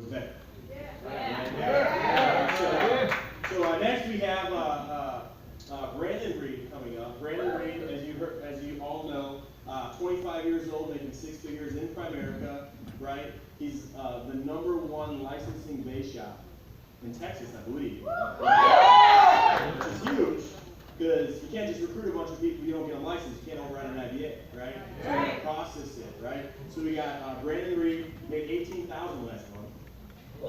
better. So next we have Brandon Reed coming up. Brandon Reed, as you all know, 25 years old, making 6 figures in Primerica, right? He's the #1 licensing base shop in Texas, I believe. Which is huge, because you can't just recruit a bunch of people you don't get a license. You can't override an IBA, right? So you have to process it, right? So we got Brandon Reed, made $18,000 last month. We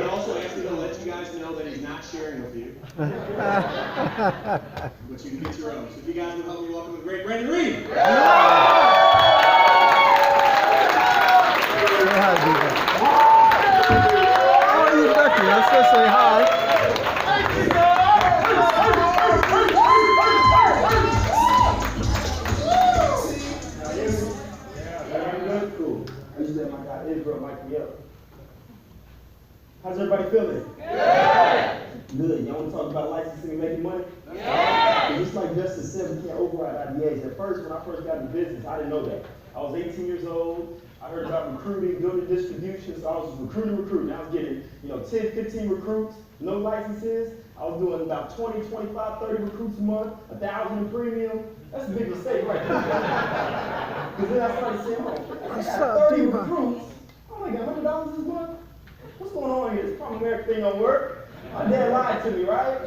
also asked me to let you guys know that he's not sharing with you. But you can get your own. So if you guys would help me welcome the great Brandon Reed. Oh, you Becky, let's just say hi. Cool. I used to have my guy Israel mic me up. How's everybody feeling? Good. Y'all want to talk about licensing and making money? Just like Justice said, we can't override IBAs. At first, when I first got into business, I didn't know that. I was 18 years old. I heard about recruiting, building distribution, so I was recruiting. I was getting, 10, 15 recruits, no licenses. I was doing about 20, 25, 30 recruits a month, 1,000 in premium. That's a big mistake right there. Because then I started saying, I got 30 recruits. I'm like, $100 this month? What's going on here? This Primerica thing don't work. My dad lied to me, right?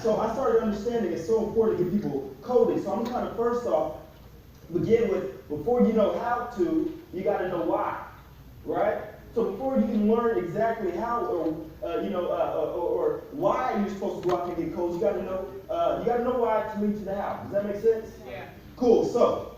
So I started understanding it's so important to get people coding. So I'm trying to first off begin with, before you know how to, you got to know why, right? So before you can learn exactly how or why you're supposed to go out and get codes, you got to know why to lead to the how. Does that make sense? Yeah. Cool. So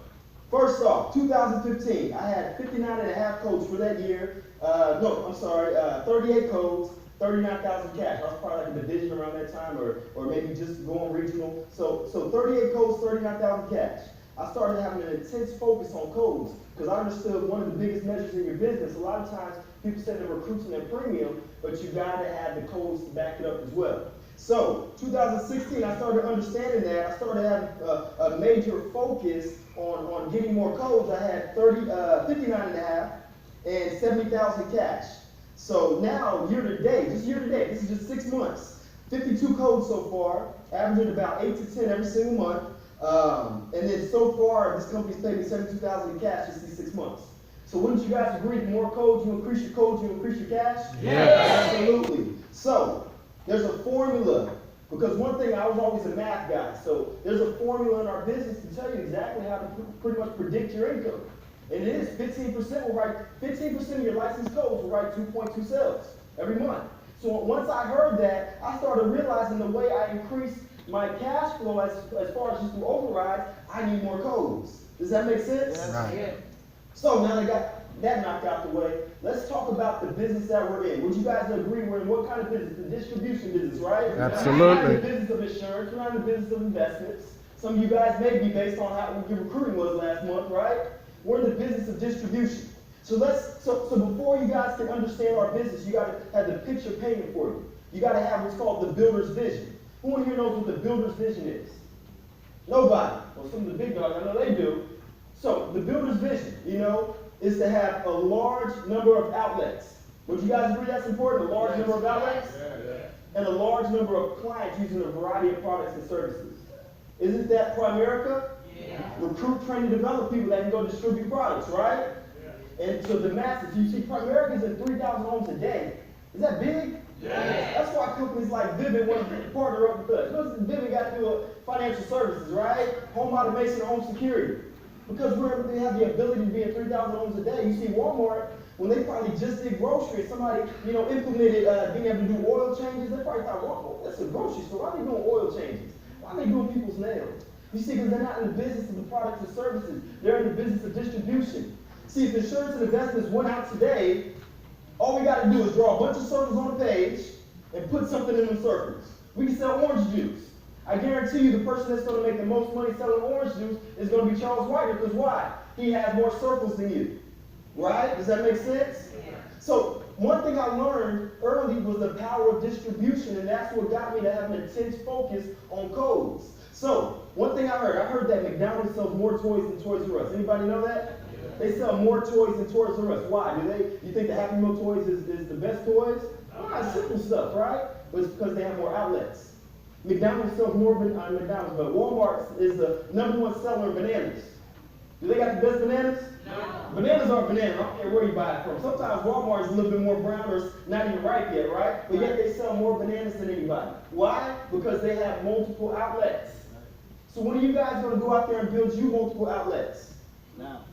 first off, 2015, I had 59 and a half codes for that year. 38 codes, 39,000 cash. I was probably like a division around that time, or maybe just going regional. So 38 codes, 39,000 cash. I started having an intense focus on codes because I understood one of the biggest measures in your business. A lot of times people say they're recruiting their premium, but you got to have the codes to back it up as well. So 2016, I started understanding that. I started having a major focus on getting more codes. I had 59 and a half and 70,000 cash. So now, year to date, this is just 6 months, 52 codes so far, averaging about 8 to 10 every single month. And then so far, this company's paid me $72,000 in cash just these 6 months. So wouldn't you guys agree, the more codes you increase your codes, you increase your cash? Yes. Absolutely. So there's a formula, because one thing, I was always a math guy, so there's a formula in our business to tell you exactly how to pretty much predict your income. And it is 15% of your licensed codes will write 2.2 sales every month. So once I heard that, I started realizing the way I increase my cash flow as far as just through overrides, I need more codes. Does that make sense? Yes. Right. Yeah. So now that I got that knocked out the way, let's talk about the business that we're in. Would you guys agree we're in what kind of business? The distribution business, right? Absolutely. We're not in the business of insurance. We're not in the business of investments. Some of you guys may be based on how your recruiting was last month, right? We're in the business of distribution. So before you guys can understand our business, you got to have the picture painted for you. You got to have what's called the builder's vision. Who in here knows what the builder's vision is? Nobody. Well, some of the big dogs, I know they do. So the builder's vision, is to have a large number of outlets. Would you guys agree that's important? A large number of outlets? And a large number of clients using a variety of products and services. Isn't that Primerica? Yeah. Recruit, train, and develop people that can go distribute products, right? And so the masses, you see Primerica is in 3,000 homes a day. Is that big? Yeah. That's why companies like Vivint want to partner up with us. What's Vivint got to do with financial services, right? Home automation, home security. Because we have the ability to be in 3,000 homes a day. You see Walmart, when they probably just did grocery, somebody, implemented being able to do oil changes, they probably thought, well, that's a grocery store. Why are they doing oil changes? Why are they doing people's nails? You see, because they're not in the business of the products and services. They're in the business of distribution. See, if insurance and investments went out today, all we got to do is draw a bunch of circles on a page and put something in them circles. We can sell orange juice. I guarantee you the person that's going to make the most money selling orange juice is going to be Charles White, because why? He has more circles than you. Right? Does that make sense? Yeah. So one thing I learned early was the power of distribution, and that's what got me to have an intense focus on codes. So, one thing I heard that McDonald's sells more toys than Toys R Us. Anybody know that? They sell more toys than Toys R Us. Why? You think the Happy Meal toys is the best toys? It's simple stuff, right? But it's because they have more outlets. McDonald's sells more McDonald's, but Walmart is the #1 seller of bananas. Do they got the best bananas? No. Bananas aren't bananas. I don't care where you buy it from. Sometimes Walmart is a little bit more brown or it's not even ripe yet, right? But yet they sell more bananas than anybody. Why? Because they have multiple outlets. So when are you guys going to go out there and build you multiple outlets? Now.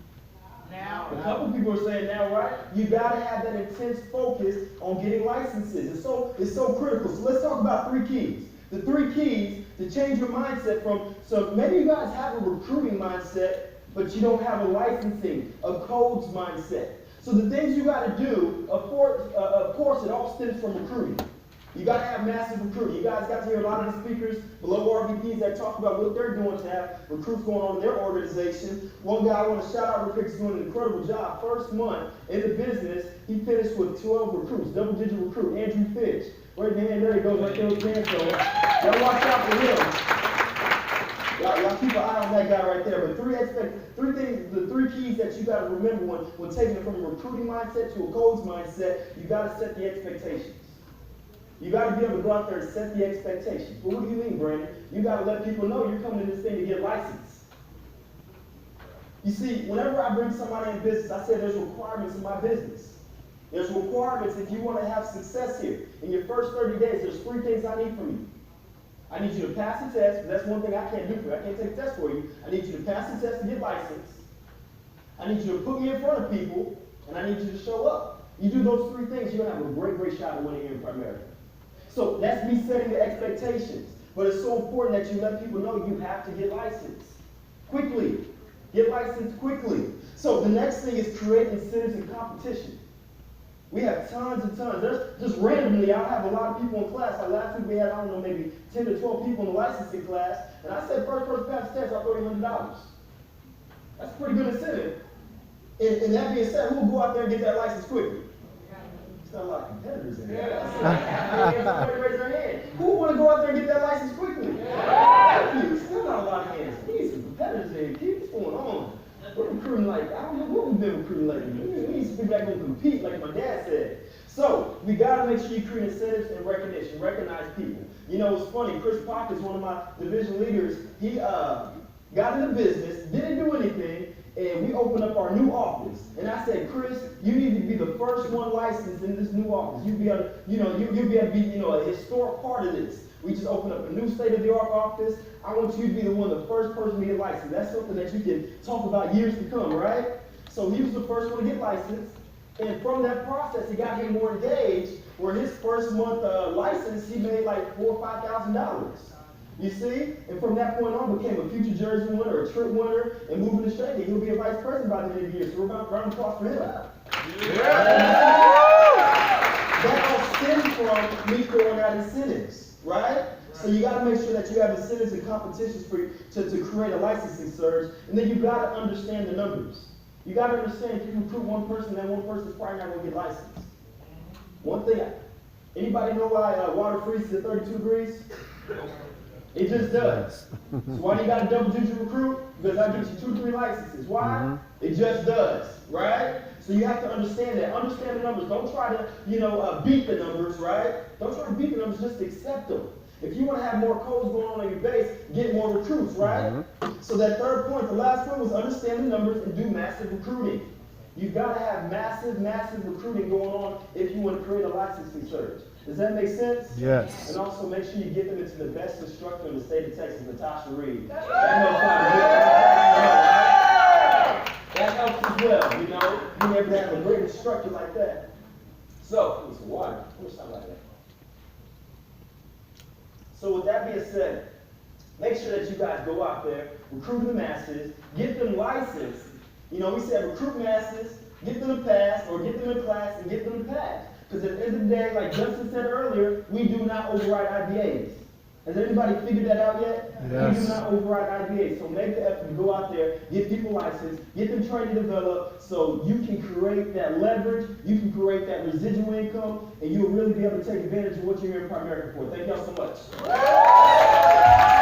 A couple people are saying now, right? You got to have that intense focus on getting licenses. It's so critical. So let's talk about 3 keys. The 3 keys to change your mindset from, so maybe you guys have a recruiting mindset, but you don't have a licensing, a codes mindset. So the things you got to do, of course, it all stems from recruiting. You got to have massive recruiting. You guys got to hear a lot of the speakers below RVPs that talk about what they're doing to have recruits going on in their organization. One guy I want to shout out real quick is doing an incredible job. First month in the business, he finished with 12 recruits, double-digit recruit, Andrew Fitch. Right there, there he goes, right there with his hands going. Y'all watch out for him. Y'all keep an eye on that guy right there. But 3 things, the 3 keys that you got to remember when taking it from a recruiting mindset to a codes mindset, you got to set the expectations. You got to be able to go out there and set the expectations. Well, what do you mean, Brandon? You got to let people know you're coming to this thing to get licensed. You see, whenever I bring somebody in business, I say there's requirements in my business. There's requirements if you want to have success here. In your first 30 days, there's 3 things I need from you. I need you to pass the test, because that's one thing I can't do for you. I can't take a test for you. I need you to pass the test to get licensed. I need you to put me in front of people, and I need you to show up. You do those 3 things, you're going to have a great shot at winning here in Primerica. So that's me setting the expectations. But it's so important that you let people know you have to get licensed quickly. Get licensed quickly. So the next thing is create incentives and competition. We have tons and tons. There's just randomly, I'll have a lot of people in class. Like last week we had, I don't know, maybe 10 to 12 people in the licensing class. And I said, first person pass the test, I'll throw you $100. That's a pretty good incentive. And that being said, who will go out there and get that license quickly? There's not a lot of competitors in there. Somebody raise their hand. Who want to go out there and get that license quickly? Thank you. Still not a lot of hands. We need some competitors in here. Keep what's going on. We're recruiting like, I don't know what we've been recruiting lately. We need some people that can compete, like my dad said. So, we got to make sure you create incentives and recognition. Recognize people. You know, it's funny. Chris Pock is one of my division leaders. He got into business, didn't do anything, and we opened up our new office. And I said, Chris, you need to be the first one licensed in this new office. You'll be able to, you'll be able to be, a historic part of this. We just opened up a new state-of-the-art office. I want you to be the first person to get licensed. That's something that you can talk about years to come, right? So he was the first one to get licensed. And from that process, it got him more engaged, where his first month license, he made like $4,000 or $5,000. You see? And from that point on, became a future jersey winner, a trip winner, and moving to Australia. He'll be a vice president by the end of the year. So we're going to round of applause for him. That all stems from me throwing out incentives, right? So you got to make sure that you have incentives and competitions for to create a licensing surge. And then you got to understand the numbers. You got to understand if you recruit one person, that one person is probably not going to get licensed. One thing, anybody know why water freezes at 32 degrees? It just does. So why do you got a double-digit recruit? Because I get you 2 or 3 licenses. Why? It just does, right? So you have to understand that. Understand the numbers. Don't try to, beat the numbers, right? Don't try to beat the numbers. Just accept them. If you want to have more codes going on your base, get more recruits, right? So that third point, the last point, was understand the numbers and do massive recruiting. You've got to have massive recruiting going on if you want to create a licensing surge. Does that make sense? Yes. And also make sure you get them into the best instructor in the state of Texas, Natasha Reed. That helps as well, being able to have a great instructor like that. So, need some water. I wish something like that. So with that being said, make sure that you guys go out there, recruit the masses, get them licensed. We said recruit masses, get them to pass, or get them in class and get them to pass. Because at the end of the day, like Justin said earlier, we do not override IBAs. Has anybody figured that out yet? Yes. We do not override IBAs. So make the effort to go out there, get people licensed, get them trained and developed, so you can create that leverage, you can create that residual income, and you'll really be able to take advantage of what you're here in Primerica for. Thank y'all so much.